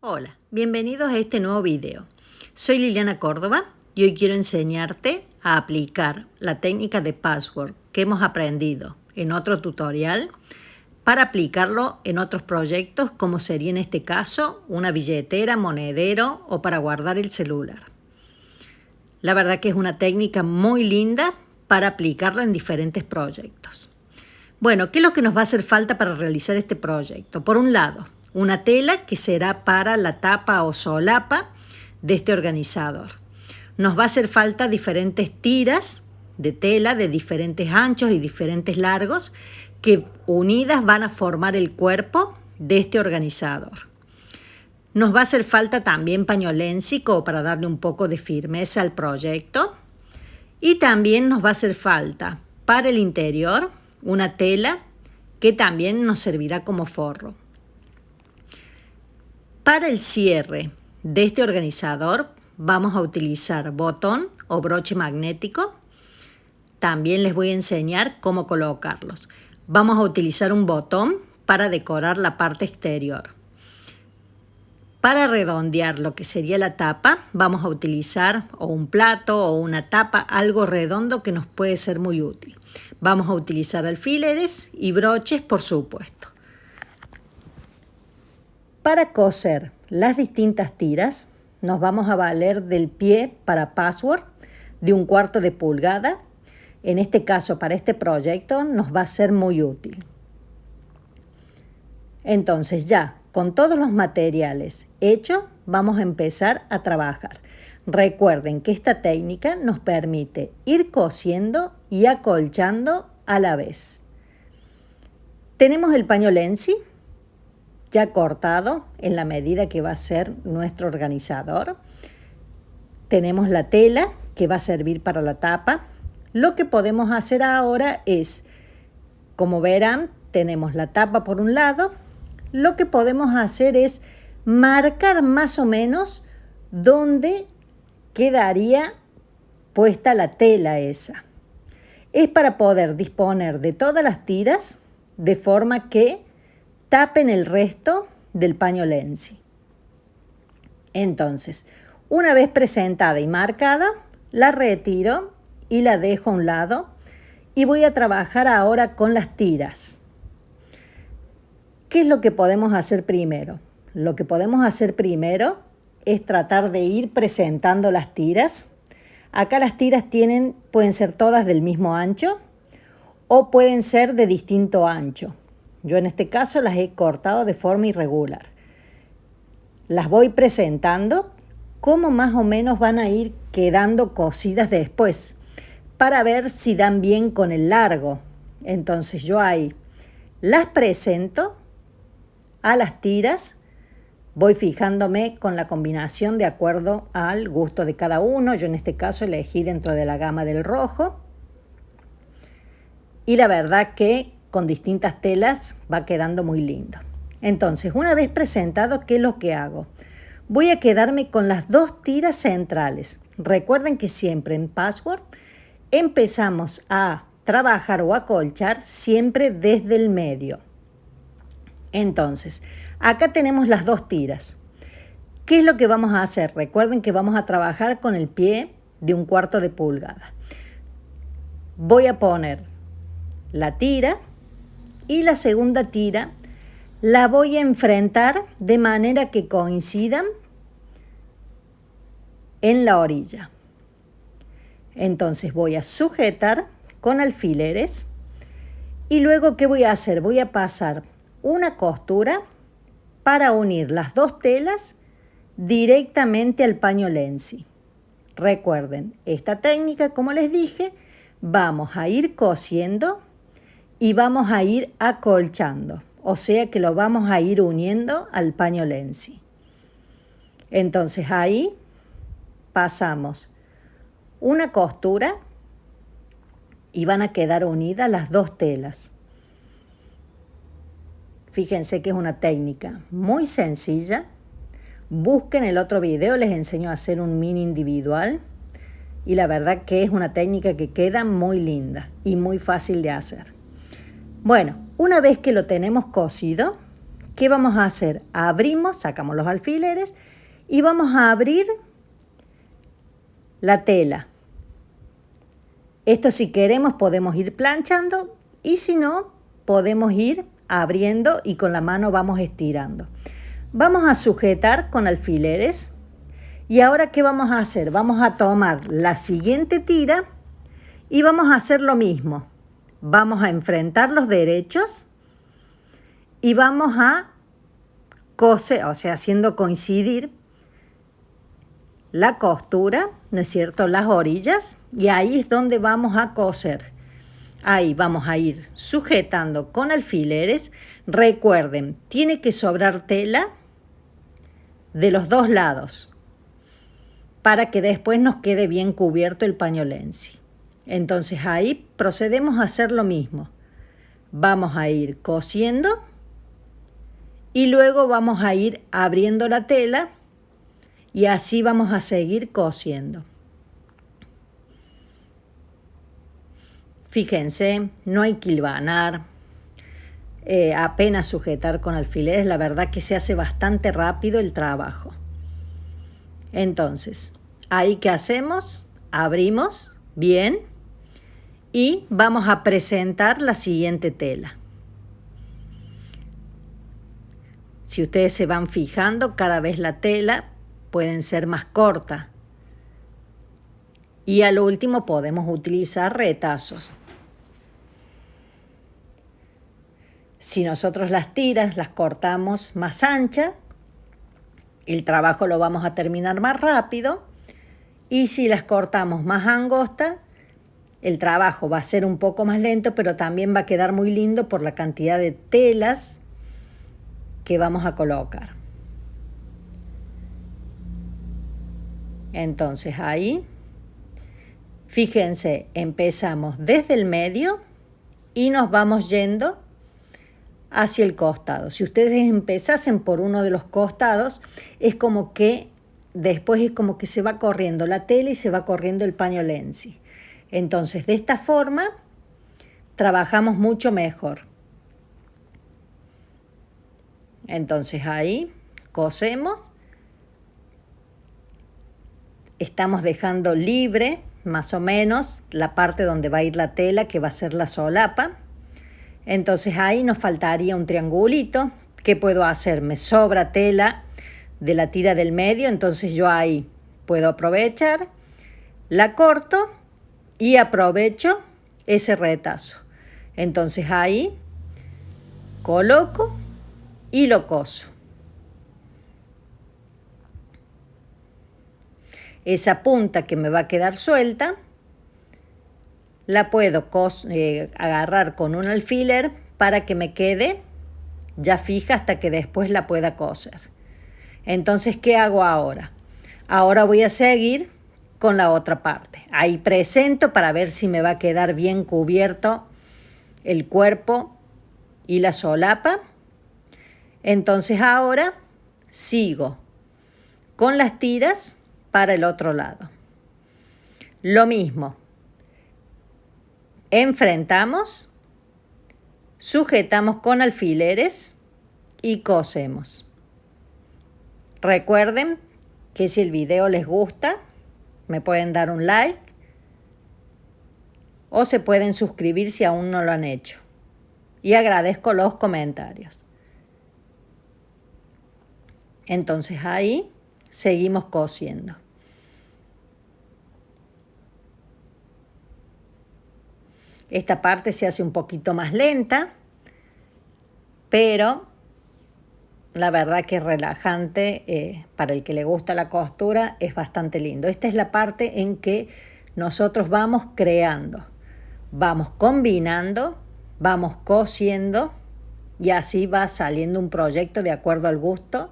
Hola, bienvenidos a este nuevo video. Soy Liliana Córdoba y hoy quiero enseñarte a aplicar la técnica de patchwork que hemos aprendido en otro tutorial para aplicarlo en otros proyectos, como sería en este caso una billetera, monedero o para guardar el celular. La verdad que es una técnica muy linda para aplicarla en diferentes proyectos. Bueno, ¿qué es lo que nos va a hacer falta para realizar este proyecto? Por un lado, una tela que será para la tapa o solapa de este organizador. Nos va a hacer falta diferentes tiras de tela de diferentes anchos y diferentes largos que unidas van a formar el cuerpo de este organizador. Nos va a hacer falta también paño lénsico para darle un poco de firmeza al proyecto. Y también nos va a hacer falta para el interior una tela que también nos servirá como forro. Para el cierre de este organizador vamos a utilizar botón o broche magnético. También les voy a enseñar cómo colocarlos. Vamos a utilizar un botón para decorar la parte exterior. Para redondear lo que sería la tapa vamos a utilizar o un plato o una tapa, algo redondo que nos puede ser muy útil. Vamos a utilizar alfileres y broches, por supuesto. Para coser las distintas tiras nos vamos a valer del pie para patchwork de 1/4 de pulgada. En este caso, para este proyecto nos va a ser muy útil. Entonces ya con todos los materiales hechos vamos a empezar a trabajar. Recuerden que esta técnica nos permite ir cosiendo y acolchando a la vez. Tenemos el paño lenzi ya cortado en la medida que va a ser nuestro organizador. Tenemos la tela que va a servir para la tapa. Lo que podemos hacer ahora es, como verán, tenemos la tapa por un lado. Lo que podemos hacer es marcar más o menos dónde quedaría puesta la tela esa. Es para poder disponer de todas las tiras de forma que tapen el resto del paño lenzi. Entonces, una vez presentada y marcada, la retiro y la dejo a un lado y voy a trabajar ahora con las tiras. ¿Qué es lo que podemos hacer primero? Lo que podemos hacer primero es tratar de ir presentando las tiras. Acá las tiras pueden ser todas del mismo ancho o pueden ser de distinto ancho. Yo en este caso las he cortado de forma irregular. Las voy presentando como más o menos van a ir quedando cosidas después para ver si dan bien con el largo. Entonces yo ahí las presento a las tiras, voy fijándome con la combinación de acuerdo al gusto de cada uno. Yo en este caso elegí dentro de la gama del rojo. Y la verdad que con distintas telas va quedando muy lindo. Entonces, una vez presentado, ¿qué es lo que hago? Voy a quedarme con las dos tiras centrales. Recuerden que siempre en patchwork empezamos a trabajar o acolchar siempre desde el medio. Entonces, acá tenemos las dos tiras. ¿Qué es lo que vamos a hacer? Recuerden que vamos a trabajar con el pie de 1/4 de pulgada. Voy a poner la tira y la segunda tira la voy a enfrentar de manera que coincidan en la orilla. Entonces voy a sujetar con alfileres y luego ¿qué voy a hacer? Voy a pasar una costura para unir las dos telas directamente al paño lenzi. Recuerden, esta técnica, como les dije, vamos a ir cosiendo y vamos a ir acolchando, o sea que lo vamos a ir uniendo al paño lenzi. Entonces ahí pasamos una costura y van a quedar unidas las dos telas. Fíjense que es una técnica muy sencilla. Busquen el otro video, les enseño a hacer un mini individual. Y la verdad que es una técnica que queda muy linda y muy fácil de hacer. Bueno, una vez que lo tenemos cosido, ¿qué vamos a hacer? Abrimos, sacamos los alfileres y vamos a abrir la tela. Esto si queremos podemos ir planchando y si no podemos ir abriendo y con la mano vamos estirando. Vamos a sujetar con alfileres y ahora ¿qué vamos a hacer? Vamos a tomar la siguiente tira y vamos a hacer lo mismo. Vamos a enfrentar los derechos y vamos a coser, o sea, haciendo coincidir la costura, ¿no es cierto?, las orillas, y ahí es donde vamos a coser. Ahí vamos a ir sujetando con alfileres. Recuerden, tiene que sobrar tela de los dos lados para que después nos quede bien cubierto el pañolensi. Entonces ahí procedemos a hacer lo mismo. Vamos a ir cosiendo y luego vamos a ir abriendo la tela y así vamos a seguir cosiendo. Fíjense, no hay que hilvanar, apenas sujetar con alfileres, la verdad que se hace bastante rápido el trabajo. Entonces, ahí ¿qué hacemos? Abrimos bien y vamos a presentar la siguiente tela. Si ustedes se van fijando, cada vez la tela pueden ser más corta. Y al último podemos utilizar retazos. Si nosotros las tiras las cortamos más anchas, el trabajo lo vamos a terminar más rápido. Y si las cortamos más angostas, el trabajo va a ser un poco más lento, pero también va a quedar muy lindo por la cantidad de telas que vamos a colocar. Entonces ahí, fíjense, empezamos desde el medio y nos vamos yendo hacia el costado. Si ustedes empezasen por uno de los costados, es como que después es como que se va corriendo la tela y se va corriendo el pañolensi. Entonces, de esta forma, trabajamos mucho mejor. Entonces ahí cosemos. Estamos dejando libre más o menos la parte donde va a ir la tela, que va a ser la solapa. Entonces ahí nos faltaría un triangulito. ¿Qué puedo hacer? Me sobra tela de la tira del medio, entonces yo ahí puedo aprovechar, la corto y aprovecho ese retazo. Entonces ahí coloco y lo coso. Esa punta que me va a quedar suelta, la puedo agarrar con un alfiler para que me quede ya fija hasta que después la pueda coser. Entonces, ¿qué hago ahora? Ahora voy a seguir con la otra parte. Ahí presento para ver si me va a quedar bien cubierto el cuerpo y la solapa. Entonces ahora sigo con las tiras para el otro lado. Lo mismo. Enfrentamos, sujetamos con alfileres y cosemos. Recuerden que si el video les gusta, me pueden dar un like o se pueden suscribir si aún no lo han hecho. Y agradezco los comentarios. Entonces ahí seguimos cosiendo. Esta parte se hace un poquito más lenta, pero la verdad que es relajante, para el que le gusta la costura es bastante lindo. Esta es la parte en que nosotros vamos creando, vamos combinando, vamos cosiendo y así va saliendo un proyecto de acuerdo al gusto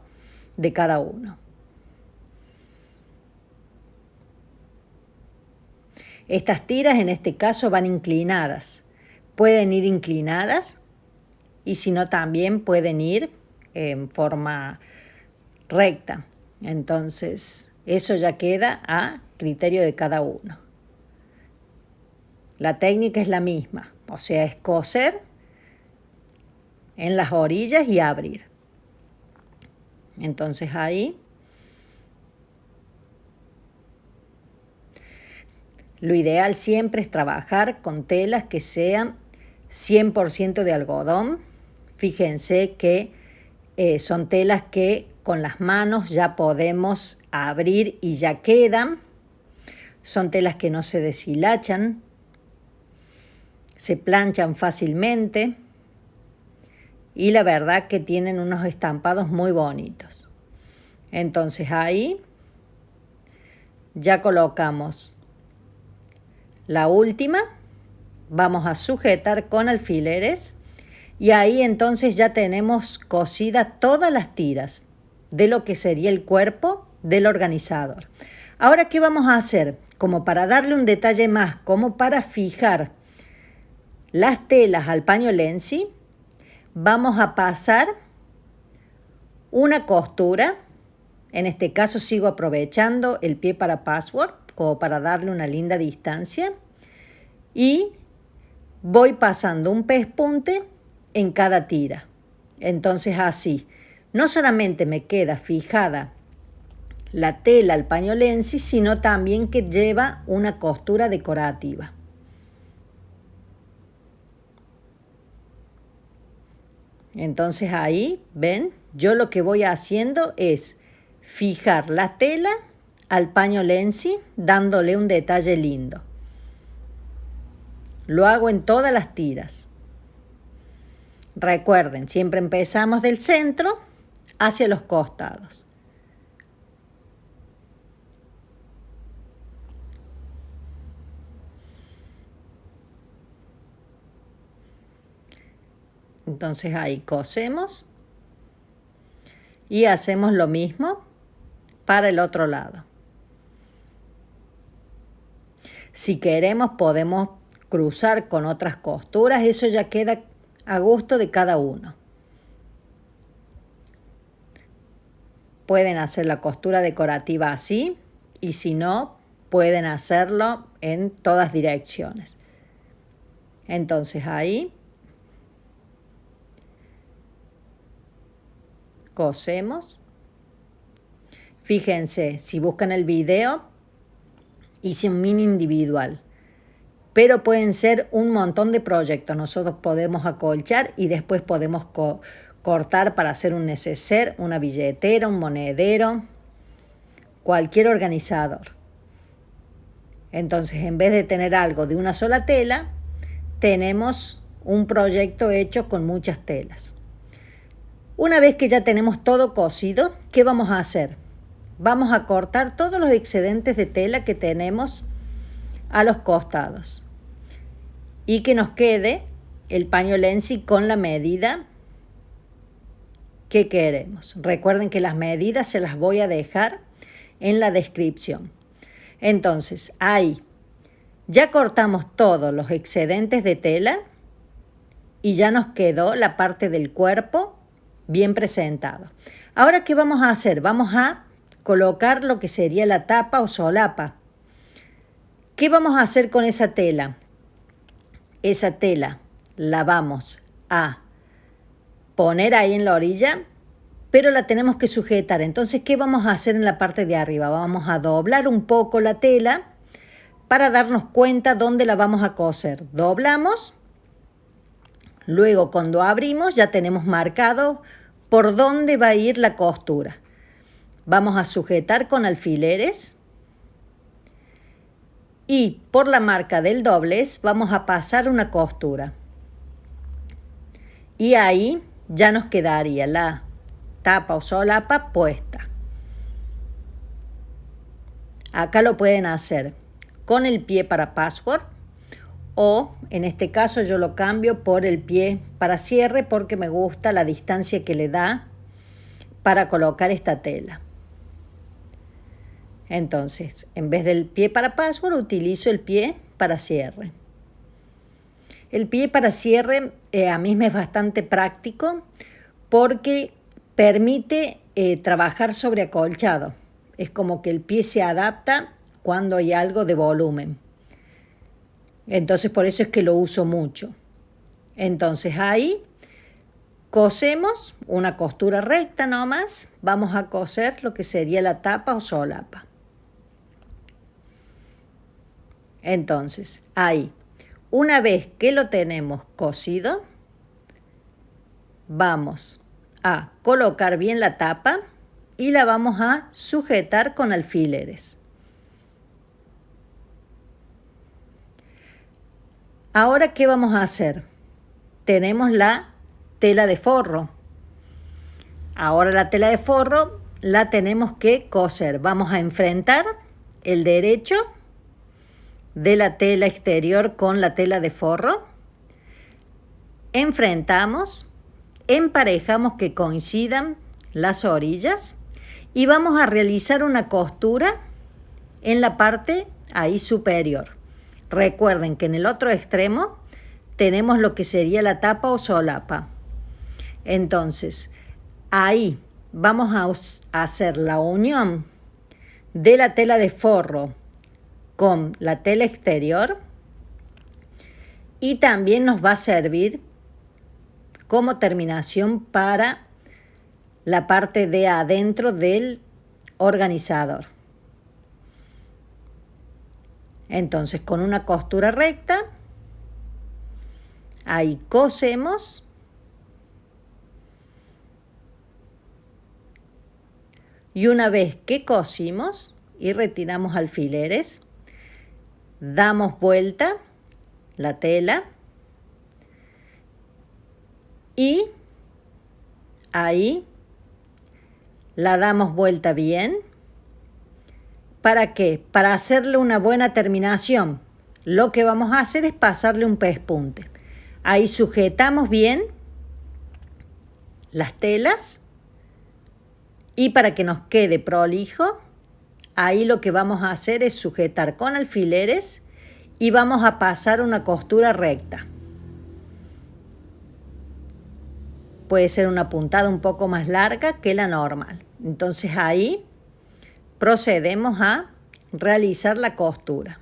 de cada uno. Estas tiras en este caso van inclinadas. Pueden ir inclinadas y si no también pueden ir en forma recta. Entonces eso ya queda a criterio de cada uno. La técnica es la misma, o sea, es coser en las orillas y abrir. Entonces ahí lo ideal siempre es trabajar con telas que sean 100% de algodón. Fíjense que son telas que con las manos ya podemos abrir y ya quedan. Son telas que no se deshilachan, se planchan fácilmente y la verdad que tienen unos estampados muy bonitos. Entonces ahí ya colocamos la última, vamos a sujetar con alfileres y ahí entonces ya tenemos cosidas todas las tiras de lo que sería el cuerpo del organizador. Ahora, ¿qué vamos a hacer? Como para darle un detalle más, como para fijar las telas al paño Lenzi, vamos a pasar una costura. En este caso sigo aprovechando el pie para patchwork como para darle una linda distancia y voy pasando un pespunte en cada tira. Entonces así, no solamente me queda fijada la tela al paño Lenzi, sino también que lleva una costura decorativa. Entonces ahí, ven, yo lo que voy haciendo es fijar la tela al paño Lenzi, dándole un detalle lindo. Lo hago en todas las tiras. Recuerden, siempre empezamos del centro hacia los costados. Entonces ahí cosemos y hacemos lo mismo para el otro lado. Si queremos podemos cruzar con otras costuras, eso ya queda a gusto de cada uno. Pueden hacer la costura decorativa así y si no, pueden hacerlo en todas direcciones. Entonces ahí cosemos. Fíjense, si buscan el video, hice un mini individual, pero pueden ser un montón de proyectos. Nosotros podemos acolchar y después podemos cortar para hacer un neceser, una billetera, un monedero, cualquier organizador. Entonces, en vez de tener algo de una sola tela, tenemos un proyecto hecho con muchas telas. Una vez que ya tenemos todo cosido, ¿qué vamos a hacer? Vamos a cortar todos los excedentes de tela que tenemos a los costados y que nos quede el paño Lenzi con la medida que queremos. Recuerden que las medidas se las voy a dejar en la descripción. Entonces, ahí ya cortamos todos los excedentes de tela y ya nos quedó la parte del cuerpo bien presentado. Ahora, ¿qué vamos a hacer? Vamos a colocar lo que sería la tapa o solapa. ¿Qué vamos a hacer con esa tela? Esa tela la vamos a poner ahí en la orilla, pero la tenemos que sujetar. Entonces, ¿qué vamos a hacer en la parte de arriba? Vamos a doblar un poco la tela para darnos cuenta dónde la vamos a coser. Doblamos, luego cuando abrimos ya tenemos marcado por dónde va a ir la costura. Vamos a sujetar con alfileres y por la marca del doblez vamos a pasar una costura. Y ahí ya nos quedaría la tapa o solapa puesta. Acá lo pueden hacer con el pie para patchwork o en este caso yo lo cambio por el pie para cierre porque me gusta la distancia que le da para colocar esta tela. Entonces, en vez del pie para patchwork utilizo el pie para cierre. El pie para cierre a mí me es bastante práctico porque permite trabajar sobre acolchado. Es como que el pie se adapta cuando hay algo de volumen. Entonces por eso es que lo uso mucho. Entonces ahí Cosemos una costura recta nomás. Vamos a coser lo que sería la tapa o solapa. Entonces, ahí, una vez que lo tenemos cosido, vamos a colocar bien la tapa y la vamos a sujetar con alfileres. Ahora, ¿qué vamos a hacer? Tenemos la tela de forro. Ahora la tela de forro la tenemos que coser. Vamos a enfrentar el derecho de la tela exterior con la tela de forro. Enfrentamos, emparejamos que coincidan las orillas y vamos a realizar una costura en la parte ahí superior. Recuerden que en el otro extremo tenemos lo que sería la tapa o solapa. Entonces, ahí vamos a hacer la unión de la tela de forro con la tela exterior y también nos va a servir como terminación para la parte de adentro del organizador. Entonces, con una costura recta, ahí cosemos y una vez que cosimos y retiramos alfileres, damos vuelta la tela y ahí la damos vuelta bien. ¿Para qué? Para hacerle una buena terminación. Lo que vamos a hacer es pasarle un pespunte. Ahí sujetamos bien las telas y para que nos quede prolijo, ahí lo que vamos a hacer es sujetar con alfileres y vamos a pasar una costura recta. Puede ser una puntada un poco más larga que la normal. Entonces ahí procedemos a realizar la costura.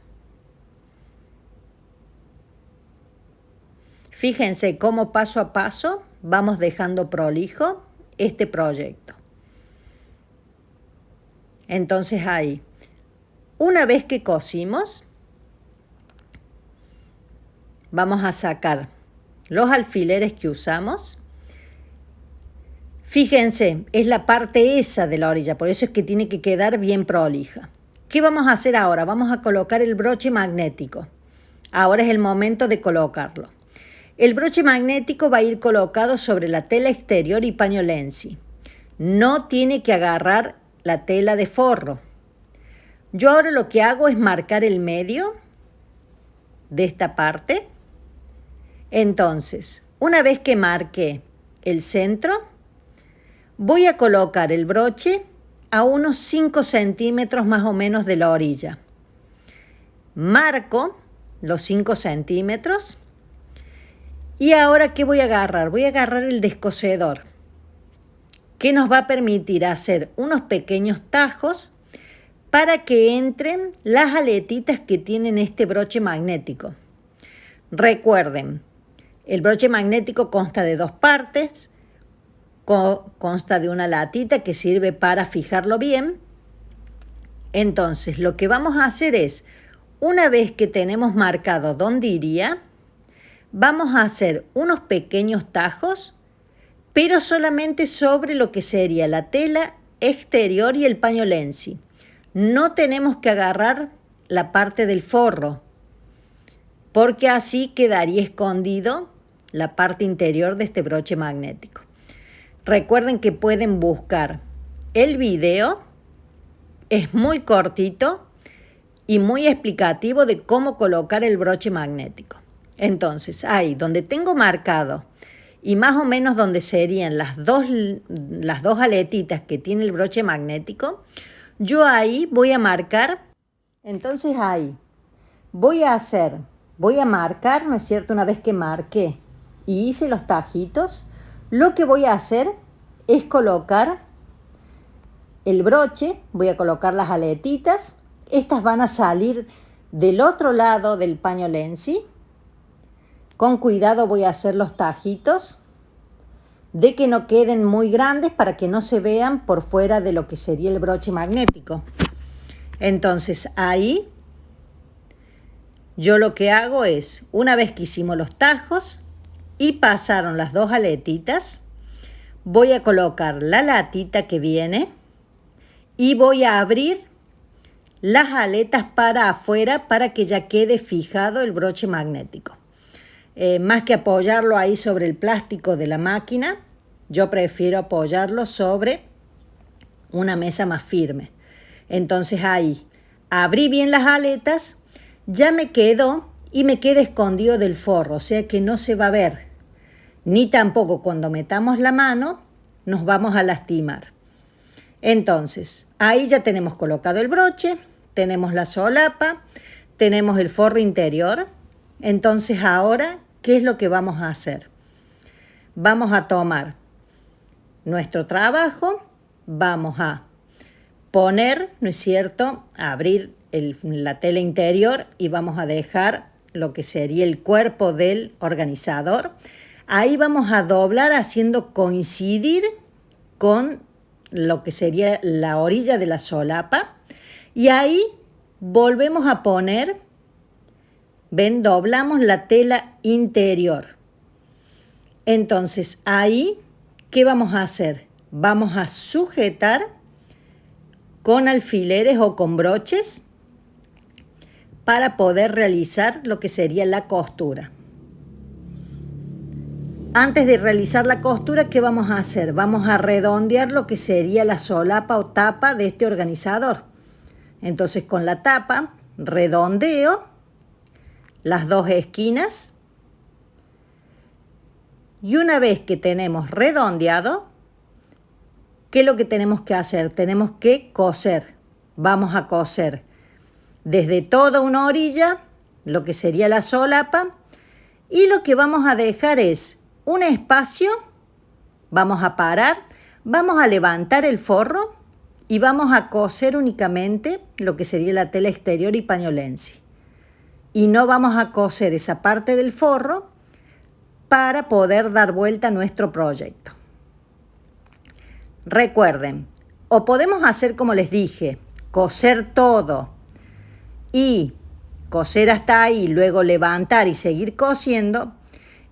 Fíjense cómo paso a paso vamos dejando prolijo este proyecto. Entonces ahí, una vez que cosimos, vamos a sacar los alfileres que usamos. Fíjense, es la parte esa de la orilla, por eso es que tiene que quedar bien prolija. ¿Qué vamos a hacer ahora? Vamos a colocar el broche magnético. Ahora es el momento de colocarlo. El broche magnético va a ir colocado sobre la tela exterior y paño lenzi. No tiene que agarrar la tela de forro. Yo ahora lo que hago es marcar el medio de esta parte. Entonces, una vez que marque el centro, voy a colocar el broche a unos 5 centímetros más o menos de la orilla. Marco los 5 centímetros. Y ahora, ¿qué voy a agarrar? Voy a agarrar el descosedor, que nos va a permitir hacer unos pequeños tajos para que entren las aletitas que tienen este broche magnético. Recuerden, el broche magnético consta de dos partes. Consta de una latita que sirve para fijarlo bien. Entonces, lo que vamos a hacer es, una vez que tenemos marcado dónde iría, vamos a hacer unos pequeños tajos, pero solamente sobre lo que sería la tela exterior y el paño lenzi. No tenemos que agarrar la parte del forro, porque así quedaría escondido la parte interior de este broche magnético. Recuerden que pueden buscar el video, es muy cortito y muy explicativo de cómo colocar el broche magnético. Entonces, ahí donde tengo marcado y más o menos donde serían las dos aletitas que tiene el broche magnético, yo ahí voy a marcar. Entonces ahí voy a marcar, ¿no es cierto? Una vez que marqué y hice los tajitos, lo que voy a hacer es colocar el broche, voy a colocar las aletitas. Estas van a salir del otro lado del paño lenzi. Con cuidado voy a hacer los tajitos de que no queden muy grandes para que no se vean por fuera de lo que sería el broche magnético. Entonces ahí yo lo que hago es, una vez que hicimos los tajos y pasaron las dos aletitas, voy a colocar la latita que viene y voy a abrir las aletas para afuera para que ya quede fijado el broche magnético. Más que apoyarlo ahí sobre el plástico de la máquina, yo prefiero apoyarlo sobre una mesa más firme. Entonces ahí abrí bien las aletas, ya me quedó y me queda escondido del forro, o sea que no se va a ver, ni tampoco cuando metamos la mano nos vamos a lastimar. Entonces ahí ya tenemos colocado el broche, tenemos la solapa, tenemos el forro interior. Entonces ahora, ¿qué es lo que vamos a hacer? Vamos a tomar nuestro trabajo, vamos a poner, ¿no es cierto?, a abrir la tela interior y vamos a dejar lo que sería el cuerpo del organizador. Ahí vamos a doblar haciendo coincidir con lo que sería la orilla de la solapa y ahí volvemos a poner, ven, doblamos la tela interior. Entonces ahí, ¿qué vamos a hacer? Vamos a sujetar con alfileres o con broches para poder realizar lo que sería la costura. Antes de realizar la costura, ¿qué vamos a hacer? Vamos a redondear lo que sería la solapa o tapa de este organizador. Entonces con la tapa redondeo las dos esquinas y una vez que tenemos redondeado, ¿qué es lo que tenemos que hacer? Tenemos que coser. Vamos a coser desde toda una orilla lo que sería la solapa y lo que vamos a dejar es un espacio, vamos a parar, vamos a levantar el forro y vamos a coser únicamente lo que sería la tela exterior y pañolensi. Y no vamos a coser esa parte del forro para poder dar vuelta a nuestro proyecto. Recuerden, o podemos hacer como les dije, coser todo y coser hasta ahí, luego levantar y seguir cosiendo.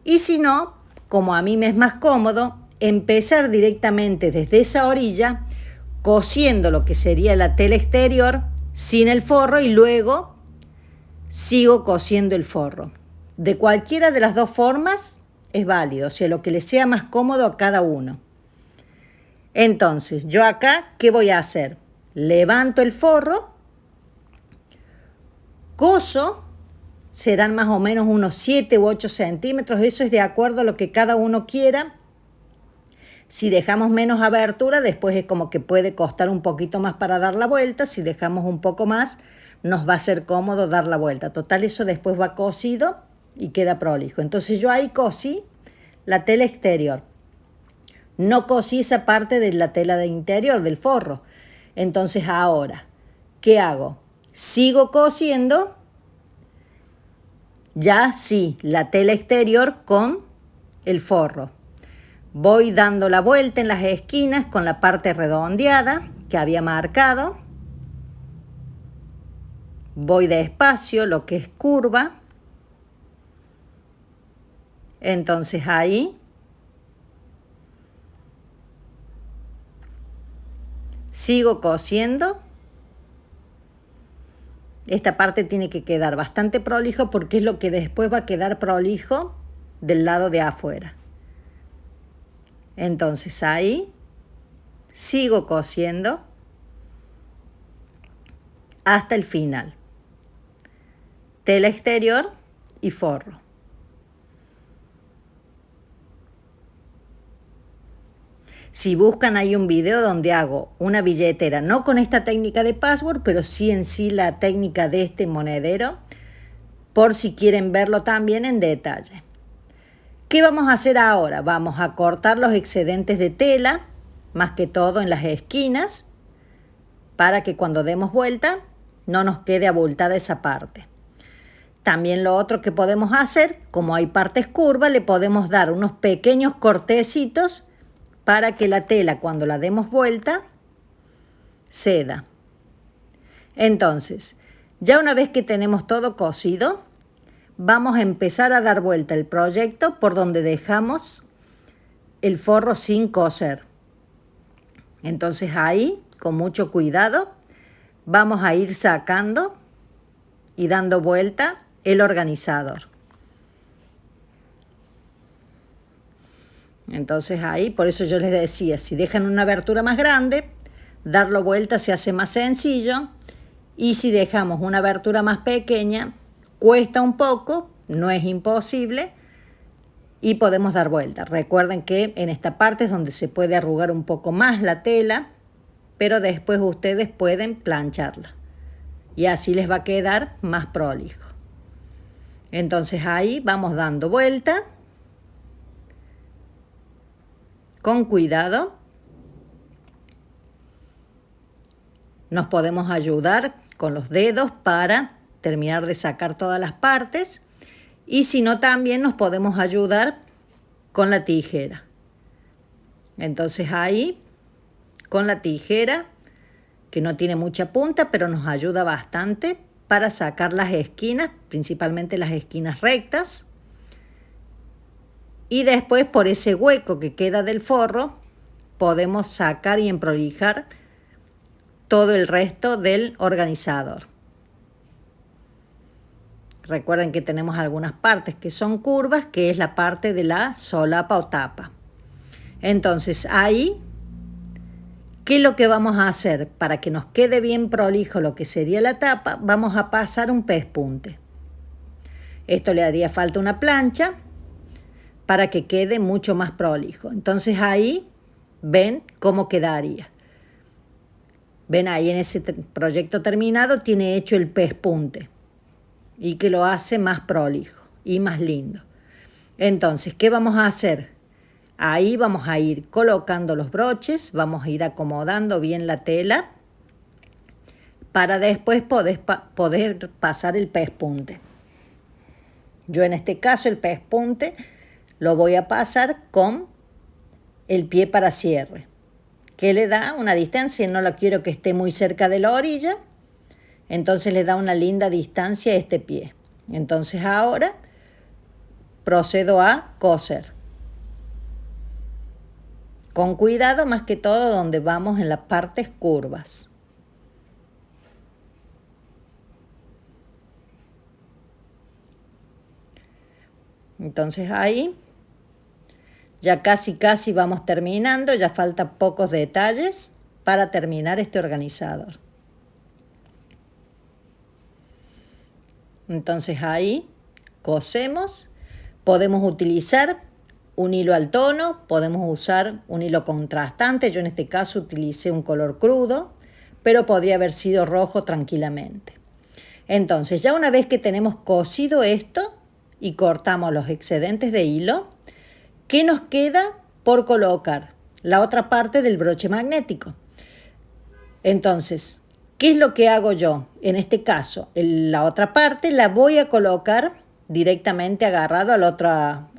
Y si no, como a mí me es más cómodo, empezar directamente desde esa orilla, cosiendo lo que sería la tela exterior sin el forro y luego sigo cosiendo el forro. De cualquiera de las dos formas es válido, o sea, lo que les sea más cómodo a cada uno. Entonces, yo acá, ¿qué voy a hacer? Levanto el forro, coso, serán más o menos unos 7 u 8 centímetros, eso es de acuerdo a lo que cada uno quiera. Si dejamos menos abertura, después es como que puede costar un poquito más para dar la vuelta. Si dejamos un poco más, nos va a ser cómodo dar la vuelta. Total, eso después va cosido y queda prolijo. Entonces yo ahí cosí la tela exterior. No cosí esa parte de la tela de interior, del forro. Entonces ahora, ¿qué hago? Sigo cosiendo, ya sí, la tela exterior con el forro. Voy dando la vuelta en las esquinas con la parte redondeada que había marcado. Voy despacio, lo que es curva. Entonces ahí sigo cosiendo. Esta parte tiene que quedar bastante prolijo porque es lo que después va a quedar prolijo del lado de afuera. Entonces ahí sigo cosiendo hasta el final. Tela exterior y forro. Si buscan, hay un video donde hago una billetera, no con esta técnica de password, pero sí en sí la técnica de este monedero, por si quieren verlo también en detalle. ¿Qué vamos a hacer ahora? Vamos a cortar los excedentes de tela, más que todo en las esquinas, para que cuando demos vuelta no nos quede abultada esa parte. También lo otro que podemos hacer, como hay partes curvas, le podemos dar unos pequeños cortecitos para que la tela cuando la demos vuelta ceda. Entonces, ya una vez que tenemos todo cosido, vamos a empezar a dar vuelta el proyecto por donde dejamos el forro sin coser. Entonces ahí, con mucho cuidado, vamos a ir sacando y dando vuelta el organizador. Entonces ahí, por eso yo les decía, si dejan una abertura más grande, darlo vuelta se hace más sencillo, y si dejamos una abertura más pequeña, cuesta un poco, no es imposible, y podemos dar vuelta. Recuerden que en esta parte es donde se puede arrugar un poco más la tela, pero después ustedes pueden plancharla y así les va a quedar más prolijo. Entonces ahí vamos dando vuelta con cuidado. Nos podemos ayudar con los dedos para terminar de sacar todas las partes, y si no, también nos podemos ayudar con la tijera. Entonces ahí, con la tijera, que no tiene mucha punta, pero nos ayuda bastante para sacar las esquinas, principalmente las esquinas rectas. Y después, por ese hueco que queda del forro, podemos sacar y emprolijar todo el resto del organizador. Recuerden que tenemos algunas partes que son curvas, que es la parte de la solapa o tapa. Entonces ahí, ¿qué es lo que vamos a hacer? Para que nos quede bien prolijo lo que sería la tapa, vamos a pasar un pespunte. Esto le haría falta una plancha para que quede mucho más prolijo. Entonces ahí ven cómo quedaría. Ven ahí en ese proyecto terminado tiene hecho el pespunte y que lo hace más prolijo y más lindo. Entonces, ¿qué vamos a hacer? Ahí vamos a ir colocando los broches, vamos a ir acomodando bien la tela para después poder pasar el pespunte. Yo en este caso el pespunte lo voy a pasar con el pie para cierre, que le da una distancia, no lo quiero que esté muy cerca de la orilla, entonces le da una linda distancia a este pie. Entonces ahora procedo a coser. Con cuidado, más que todo donde vamos en las partes curvas. Entonces ahí ya casi vamos terminando, ya faltan pocos detalles para terminar este organizador. Entonces ahí cosemos, podemos utilizar un hilo al tono, podemos usar un hilo contrastante, yo en este caso utilicé un color crudo, pero podría haber sido rojo tranquilamente. Entonces ya una vez que tenemos cosido esto y cortamos los excedentes de hilo, ¿qué nos queda por colocar? La otra parte del broche magnético. Entonces, ¿qué es lo que hago yo? En este caso, la otra parte la voy a colocar directamente agarrado al otro,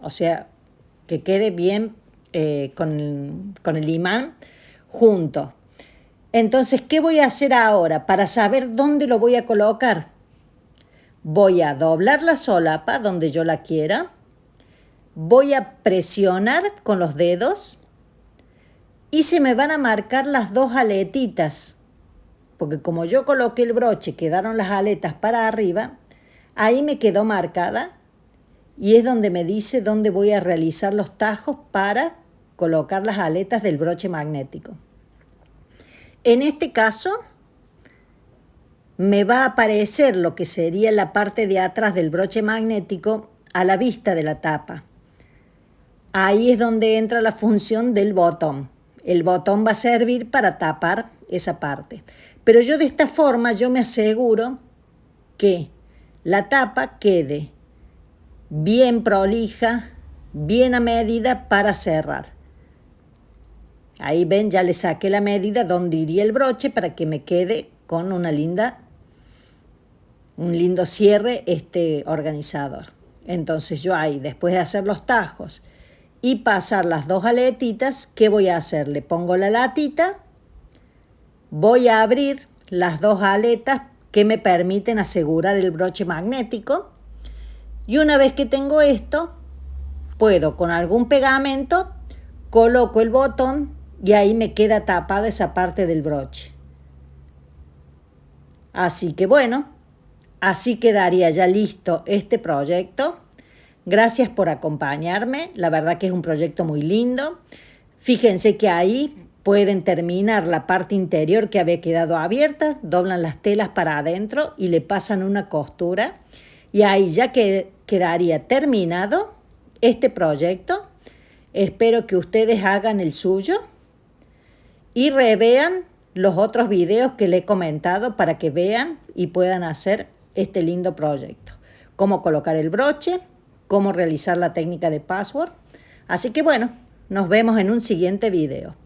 o sea, que quede bien con el imán junto. Entonces, ¿qué voy a hacer ahora? Para saber dónde lo voy a colocar, voy a doblar la solapa donde yo la quiera, voy a presionar con los dedos y se me van a marcar las dos aletitas, porque como yo coloqué el broche, quedaron las aletas para arriba, ahí me quedó marcada y es donde me dice dónde voy a realizar los tajos para colocar las aletas del broche magnético. En este caso, me va a aparecer lo que sería la parte de atrás del broche magnético a la vista de la tapa. Ahí es donde entra la función del botón. El botón va a servir para tapar esa parte. Pero yo de esta forma yo me aseguro que la tapa quede bien prolija, bien a medida para cerrar. Ahí ven, ya le saqué la medida donde iría el broche para que me quede con un lindo cierre este organizador. Entonces yo ahí, después de hacer los tajos y pasar las dos aletitas. ¿Qué voy a hacer? Le pongo la latita, voy a abrir las dos aletas que me permiten asegurar el broche magnético, y una vez que tengo esto, puedo con algún pegamento coloco el botón y ahí me queda tapada esa parte del broche. Así que bueno, así quedaría ya listo este proyecto. Gracias por acompañarme, la verdad que es un proyecto muy lindo. Fíjense que ahí pueden terminar la parte interior que había quedado abierta, doblan las telas para adentro y le pasan una costura y ahí ya que quedaría terminado este proyecto. Espero que ustedes hagan el suyo y revean los otros videos que le he comentado para que vean y puedan hacer este lindo proyecto. Cómo colocar el broche, cómo realizar la técnica de patchwork. Así que bueno, nos vemos en un siguiente video.